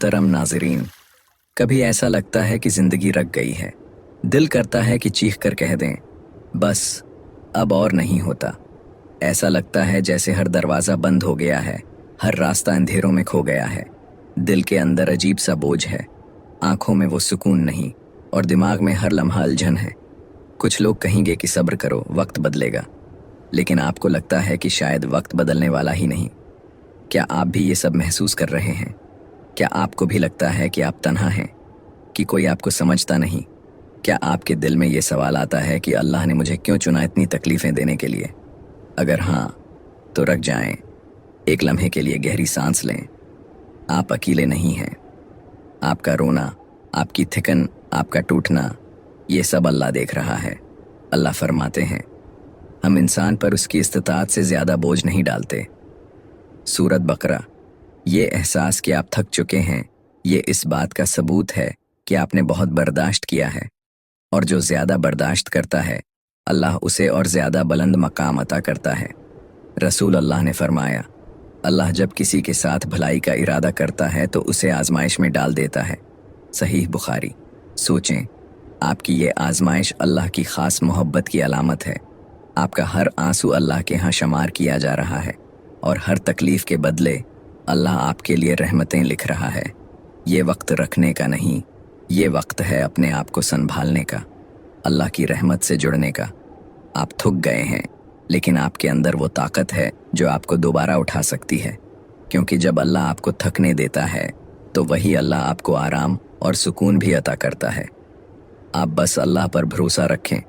मोहतरम नाज़रीन, कभी ऐसा लगता है कि ज़िंदगी रक गई है। दिल करता है कि चीख कर कह दें, बस अब और नहीं होता। ऐसा लगता है जैसे हर दरवाज़ा बंद हो गया है, हर रास्ता अंधेरों में खो गया है। दिल के अंदर अजीब सा बोझ है, आंखों में वो सुकून नहीं और दिमाग में हर लम्हा उलझन है। कुछ लोग कहेंगे कि सब्र करो, वक्त बदलेगा, लेकिन आपको लगता है कि शायद वक्त बदलने वाला ही नहीं। क्या आप भी ये सब महसूस कर रहे हैं? क्या आपको भी लगता है कि आप तन्हा हैं, कि कोई आपको समझता नहीं? क्या आपके दिल में ये सवाल आता है कि अल्लाह ने मुझे क्यों चुना इतनी तकलीफ़ें देने के लिए? अगर हाँ, तो रुक जाएं, एक लम्हे के लिए गहरी सांस लें। आप अकेले नहीं हैं। आपका रोना, आपकी थिकन, आपका टूटना, ये सब अल्लाह देख रहा है। अल्लाह फरमाते हैं, हम इंसान पर उसकी इस्तिताअत से ज़्यादा बोझ नहीं डालते। सूरत बकरा। ये एहसास कि आप थक चुके हैं, ये इस बात का सबूत है कि आपने बहुत बर्दाश्त किया है, और जो ज़्यादा बर्दाश्त करता है अल्लाह उसे और ज़्यादा बुलंद मकाम अता करता है। रसूल अल्लाह ने फरमाया, अल्लाह जब किसी के साथ भलाई का इरादा करता है तो उसे आजमाइश में डाल देता है। सहीह बुखारी। सोचें, आपकी ये आजमाइश अल्लाह की ख़ास मोहब्बत की अलामत है। आपका हर आंसू अल्लाह के यहाँ शुमार किया जा रहा है, और हर तकलीफ़ के बदले अल्लाह आपके लिए रहमतें लिख रहा है। ये वक्त रखने का नहीं, ये वक्त है अपने आप को संभालने का, अल्लाह की रहमत से जुड़ने का। आप थक गए हैं, लेकिन आपके अंदर वो ताकत है जो आपको दोबारा उठा सकती है, क्योंकि जब अल्लाह आपको थकने देता है तो वही अल्लाह आपको आराम और सुकून भी अता करता है। आप बस अल्लाह पर भरोसा रखें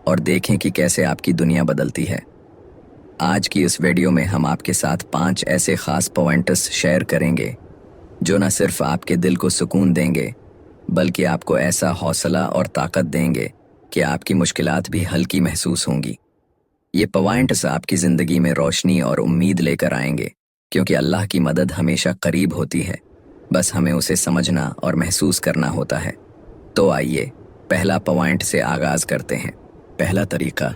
और देखें कि कैसे आपकी दुनिया बदलती है। आज की इस वीडियो में हम आपके साथ 5 ऐसे ख़ास पॉइंट्स शेयर करेंगे जो न सिर्फ आपके दिल को सुकून देंगे, बल्कि आपको ऐसा हौसला और ताकत देंगे कि आपकी मुश्किलात भी हल्की महसूस होंगी। ये पॉइंट्स आपकी ज़िंदगी में रोशनी और उम्मीद लेकर आएंगे, क्योंकि अल्लाह की मदद हमेशा करीब होती है, बस हमें उसे समझना और महसूस करना होता है। तो आइए पहला पॉइंट से आगाज़ करते हैं। पहला तरीका,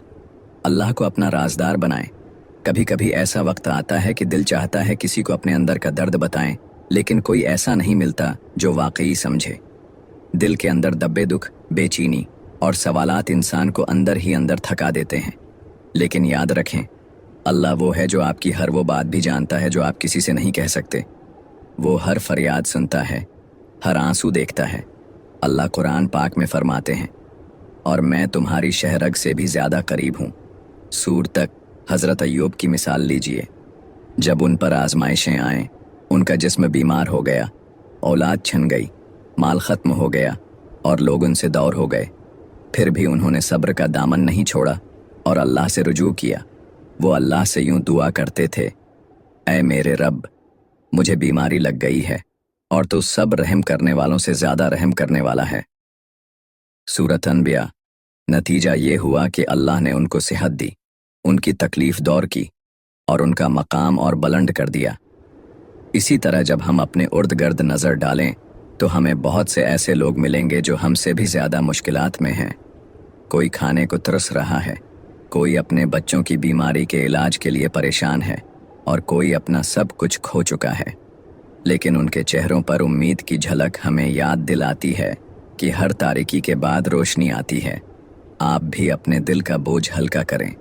अल्लाह को अपना राज़दार बनाएं। कभी कभी ऐसा वक्त आता है कि दिल चाहता है किसी को अपने अंदर का दर्द बताएं, लेकिन कोई ऐसा नहीं मिलता जो वाकई समझे। दिल के अंदर दबे दुख, बेचैनी और सवालात इंसान को अंदर ही अंदर थका देते हैं। लेकिन याद रखें, अल्लाह वो है जो आपकी हर वो बात भी जानता है जो आप किसी से नहीं कह सकते। वो हर फरियाद सुनता है, हर आंसू देखता है। अल्लाह कुरान पाक में फरमाते हैं, और मैं तुम्हारी शहरग से भी ज़्यादा करीब हूँ। सूर तक। हज़रत अय्यूब की मिसाल लीजिए। जब उन पर आजमाइशें आएँ, उनका जिस्म बीमार हो गया, औलाद छिन गई, माल ख़त्म हो गया और लोग उनसे दूर हो गए, फिर भी उन्होंने सब्र का दामन नहीं छोड़ा और अल्लाह से रुजू किया। वो अल्लाह से यूं दुआ करते थे, ऐ मेरे रब, मुझे बीमारी लग गई है और तू सब रहम करने वालों से ज़्यादा रहम करने वाला है। सूरत अनबिया। नतीजा ये हुआ कि अल्लाह ने उनको सेहत दी, उनकी तकलीफ़ दूर की और उनका मकाम और बुलंद कर दिया। इसी तरह जब हम अपने इर्द गिर्द नज़र डालें तो हमें बहुत से ऐसे लोग मिलेंगे जो हमसे भी ज़्यादा मुश्किलात में हैं। कोई खाने को तरस रहा है, कोई अपने बच्चों की बीमारी के इलाज के लिए परेशान है, और कोई अपना सब कुछ खो चुका है। लेकिन उनके चेहरों पर उम्मीद की झलक हमें याद दिलाती है कि हर तारीकी के बाद रोशनी आती है। आप भी अपने दिल का बोझ हल्का करें,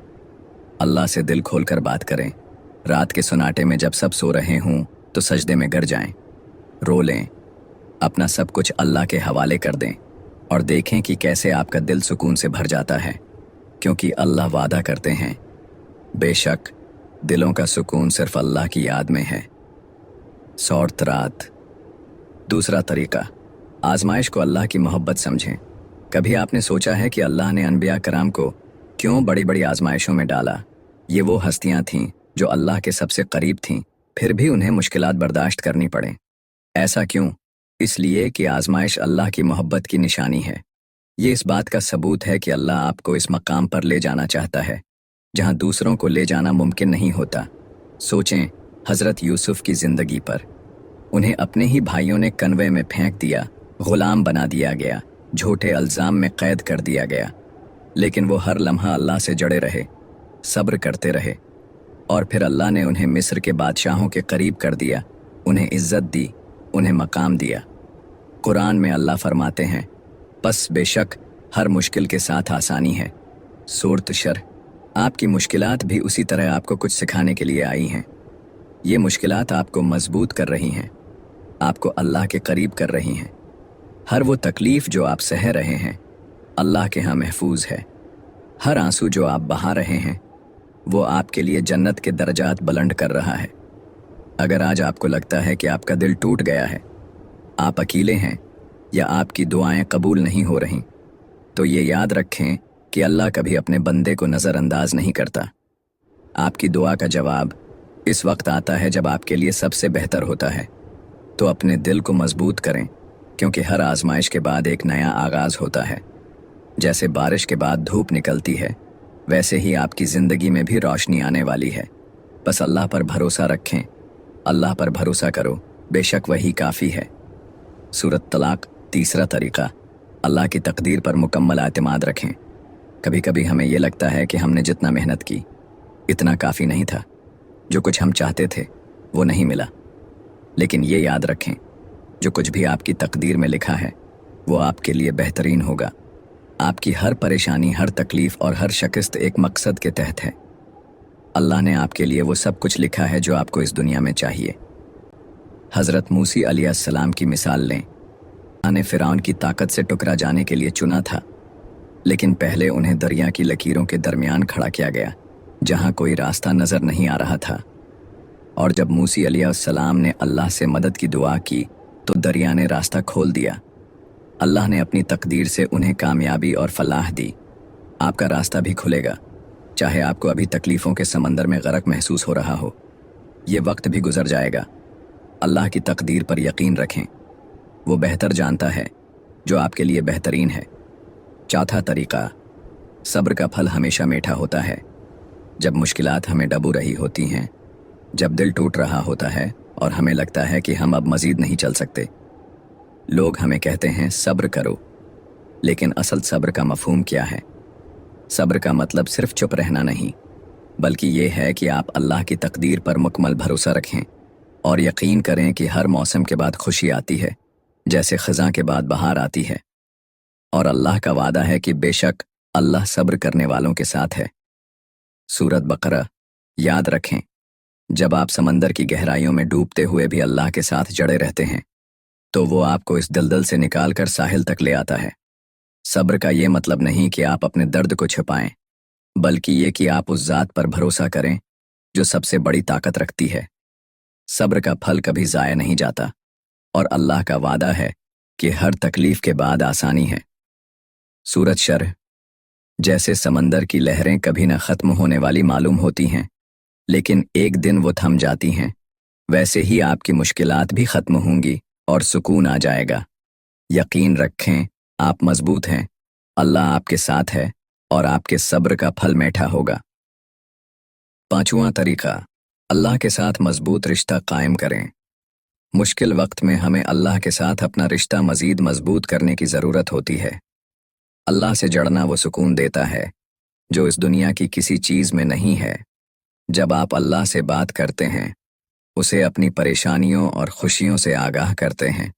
अल्लाह से दिल खोलकर बात करें। रात के सुनाटे में जब सब सो रहे हों तो सजदे में गिर जाएं, रो लें, अपना सब कुछ अल्लाह के हवाले कर दें और देखें कि कैसे आपका दिल सुकून से भर जाता है, क्योंकि अल्लाह वादा करते हैं, बेशक दिलों का सुकून सिर्फ अल्लाह की याद में है। सौरत रात। दूसरा तरीका, आजमाइश को अल्लाह की मोहब्बत समझें। कभी आपने सोचा है कि अल्लाह ने अनबिया कराम को क्यों बड़ी बड़ी आजमाइशों में डाला? ये वो हस्तियां थीं जो अल्लाह के सबसे करीब थीं, फिर भी उन्हें मुश्किलात बर्दाश्त करनी पड़े। ऐसा क्यों? इसलिए कि आजमाइश अल्लाह की मोहब्बत की निशानी है। ये इस बात का सबूत है कि अल्लाह आपको इस मकाम पर ले जाना चाहता है जहां दूसरों को ले जाना मुमकिन नहीं होता। सोचें हज़रत यूसुफ की ज़िंदगी पर। उन्हें अपने ही भाइयों ने कन्वे में फेंक दिया, ग़ुलाम बना दिया गया, झूठे इल्ज़ाम में कैद कर दिया गया, लेकिन वो हर लम्हा अल्लाह से जड़े रहे, सब्र करते रहे, और फिर अल्लाह ने उन्हें मिस्र के बादशाहों के करीब कर दिया, उन्हें इज़्ज़त दी, उन्हें मकाम दिया। कुरान में अल्लाह फरमाते हैं, बस बेशक हर मुश्किल के साथ आसानी है। सूरत शर। आपकी मुश्किलात भी उसी तरह आपको कुछ सिखाने के लिए आई हैं। ये मुश्किलात आपको मजबूत कर रही हैं, आपको अल्लाह के करीब कर रही हैं। हर वो तकलीफ जो आप सह रहे हैं अल्लाह के यहाँ महफूज है। हर आंसू जो आप बहा रहे हैं वो आपके लिए जन्नत के दर्जात बुलंद कर रहा है। अगर आज आपको लगता है कि आपका दिल टूट गया है, आप अकेले हैं या आपकी दुआएं कबूल नहीं हो रहीं, तो ये याद रखें कि अल्लाह कभी अपने बंदे को नज़रअंदाज नहीं करता। आपकी दुआ का जवाब इस वक्त आता है जब आपके लिए सबसे बेहतर होता है। तो अपने दिल को मजबूत करें, क्योंकि हर आजमाइश के बाद एक नया आगाज़ होता है। जैसे बारिश के बाद धूप निकलती है, वैसे ही आपकी ज़िंदगी में भी रोशनी आने वाली है। बस अल्लाह पर भरोसा रखें, अल्लाह पर भरोसा करो, बेशक वही काफ़ी है। सूरत तलाक। तीसरा तरीका, अल्लाह की तकदीर पर मुकम्मल एतमाद रखें। कभी कभी हमें ये लगता है कि हमने जितना मेहनत की इतना काफ़ी नहीं था, जो कुछ हम चाहते थे वो नहीं मिला। लेकिन ये याद रखें, जो कुछ भी आपकी तकदीर में लिखा है वो आपके लिए बेहतरीन होगा। आपकी हर परेशानी, हर तकलीफ़ और हर शिकस्त एक मकसद के तहत है। अल्लाह ने आपके लिए वो सब कुछ लिखा है जो आपको इस दुनिया में चाहिए। हज़रत मूसी अलैहिस्सलाम की मिसाल लें। ने फ़िरौन की ताकत से टुकरा जाने के लिए चुना था, लेकिन पहले उन्हें दरिया की लकीरों के दरमियान खड़ा किया गया, जहां कोई रास्ता नज़र नहीं आ रहा था। और जब मूसी अलैहिस्सलाम ने अल्लाह से मदद की दुआ की तो दरिया ने रास्ता खोल दिया। अल्लाह ने अपनी तकदीर से उन्हें कामयाबी और फलाह दी। आपका रास्ता भी खुलेगा, चाहे आपको अभी तकलीफ़ों के समंदर में गर्क महसूस हो रहा हो। ये वक्त भी गुजर जाएगा। अल्लाह की तकदीर पर यकीन रखें, वो बेहतर जानता है जो आपके लिए बेहतरीन है। चौथा तरीका, सब्र का फल हमेशा मीठा होता है। जब मुश्किलात हमें डबो रही होती हैं, जब दिल टूट रहा होता है और हमें लगता है कि हम अब मज़ीद नहीं चल सकते, लोग हमें कहते हैं सब्र करो, लेकिन असल सब्र का मफ़हूम क्या है? सब्र का मतलब सिर्फ चुप रहना नहीं, बल्कि ये है कि आप अल्लाह की तकदीर पर मुकम्मल भरोसा रखें और यकीन करें कि हर मौसम के बाद खुशी आती है, जैसे ख़ज़ां के बाद बहार आती है। और अल्लाह का वादा है कि बेशक अल्लाह सब्र करने वालों के साथ है। सूरत बकरा। याद रखें, जब आप समंदर की गहराइयों में डूबते हुए भी अल्लाह के साथ जड़े रहते हैं, तो वो आपको इस दलदल से निकाल कर साहिल तक ले आता है। सब्र का ये मतलब नहीं कि आप अपने दर्द को छिपाएं, बल्कि ये कि आप उस ज़ात पर भरोसा करें जो सबसे बड़ी ताकत रखती है। सब्र का फल कभी ज़ाया नहीं जाता, और अल्लाह का वादा है कि हर तकलीफ़ के बाद आसानी है। सूरत शर। जैसे समंदर की लहरें कभी न ख़त्म होने वाली मालूम होती हैं, लेकिन एक दिन वो थम जाती हैं, वैसे ही आपकी मुश्किलात भी ख़त्म होंगी और सुकून आ जाएगा। यकीन रखें, आप मजबूत हैं, अल्लाह आपके साथ है और आपके सब्र का फल मीठा होगा। पांचवा तरीका, अल्लाह के साथ मजबूत रिश्ता कायम करें। मुश्किल वक्त में हमें अल्लाह के साथ अपना रिश्ता मज़ीद मजबूत करने की ज़रूरत होती है। अल्लाह से जड़ना वो सुकून देता है जो इस दुनिया की किसी चीज़ में नहीं है। जब आप अल्लाह से बात करते हैं, उसे अपनी परेशानियों और खुशियों से आगाह करते हैं,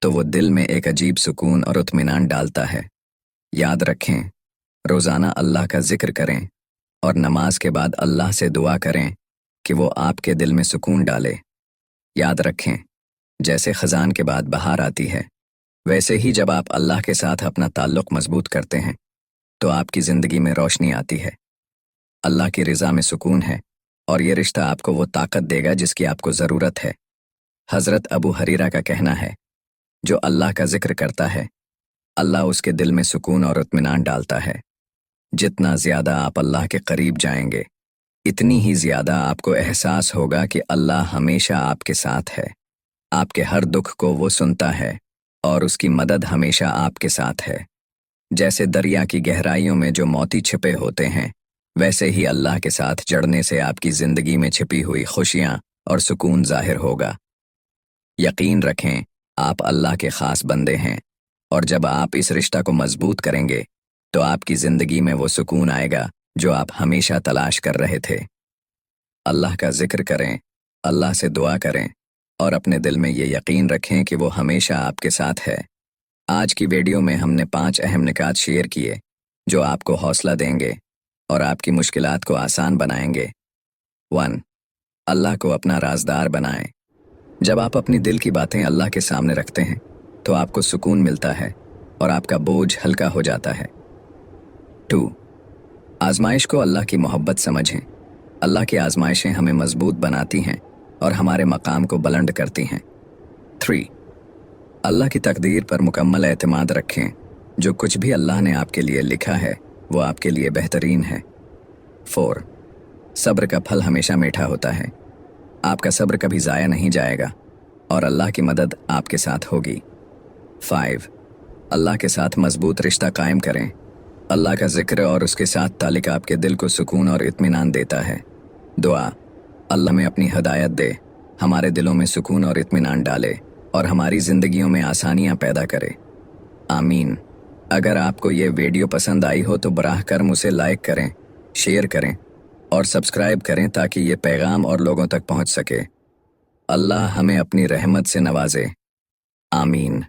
तो वो दिल में एक अजीब सुकून और इत्मीनान डालता है। याद रखें, रोज़ाना अल्लाह का जिक्र करें और नमाज के बाद अल्लाह से दुआ करें कि वो आपके दिल में सुकून डाले। याद रखें, जैसे ख़ज़ान के बाद बहार आती है, वैसे ही जब आप अल्लाह के साथ अपना ताल्लुक़ मजबूत करते हैं तो आपकी ज़िंदगी में रोशनी आती है। अल्लाह की रज़ा में सुकून है और ये रिश्ता आपको वो ताकत देगा जिसकी आपको ज़रूरत है। हज़रत अबू हरीरा का कहना है, जो अल्लाह का जिक्र करता है, अल्लाह उसके दिल में सुकून और इत्मीनान डालता है। जितना ज़्यादा आप अल्लाह के करीब जाएंगे, इतनी ही ज़्यादा आपको एहसास होगा कि अल्लाह हमेशा आपके साथ है। आपके हर दुख को वो सुनता है और उसकी मदद हमेशा आपके साथ है। जैसे दरिया की गहराइयों में जो मोती छिपे होते हैं, वैसे ही अल्लाह के साथ जड़ने से आपकी ज़िंदगी में छिपी हुई खुशियाँ और सुकून ज़ाहिर होगा। यकीन रखें, आप अल्लाह के ख़ास बंदे हैं, और जब आप इस रिश्ता को मजबूत करेंगे तो आपकी ज़िंदगी में वो सुकून आएगा जो आप हमेशा तलाश कर रहे थे। अल्लाह का जिक्र करें, अल्लाह से दुआ करें اور اپنے دل میں یہ یقین رکھیں کہ وہ ہمیشہ آپ کے ساتھ ہے۔ آج کی ویڈیو میں ہم نے 5 اہم نکات شیئر کیے جو آپ کو حوصلہ دیں گے اور آپ کی مشکلات کو آسان بنائیں گے۔ 1. اللہ کو اپنا رازدار بنائیں۔ جب آپ اپنی دل کی باتیں اللہ کے سامنے رکھتے ہیں تو آپ کو سکون ملتا ہے اور آپ کا بوجھ ہلکا ہو جاتا ہے۔ 2. آزمائش کو اللہ کی محبت سمجھیں۔ اللہ کی آزمائشیں ہمیں مضبوط بناتی ہیں اور ہمارے مقام کو بلند کرتی ہیں۔ 3. اللہ کی تقدیر پر مکمل اعتماد رکھیں۔ جو کچھ بھی اللہ نے آپ کے لیے لکھا ہے وہ آپ کے لیے بہترین ہے۔ 4. صبر کا پھل ہمیشہ میٹھا ہوتا ہے۔ آپ کا صبر کبھی ضائع نہیں جائے گا اور اللہ کی مدد آپ کے ساتھ ہوگی۔ 5. اللہ کے ساتھ مضبوط رشتہ قائم کریں۔ اللہ کا ذکر اور اس کے ساتھ تعلق آپ کے دل کو سکون اور اطمینان دیتا ہے۔ دعا: اللہ میں اپنی ہدایت دے، ہمارے دلوں میں سکون اور اطمینان ڈالے اور ہماری زندگیوں میں آسانیاں پیدا کرے۔ آمین۔ اگر آپ کو یہ ویڈیو پسند آئی ہو تو براہ کرم اسے لائک کریں، شیئر کریں اور سبسکرائب کریں تاکہ یہ پیغام اور لوگوں تک پہنچ سکے۔ اللہ ہمیں اپنی رحمت سے نوازے۔ آمین۔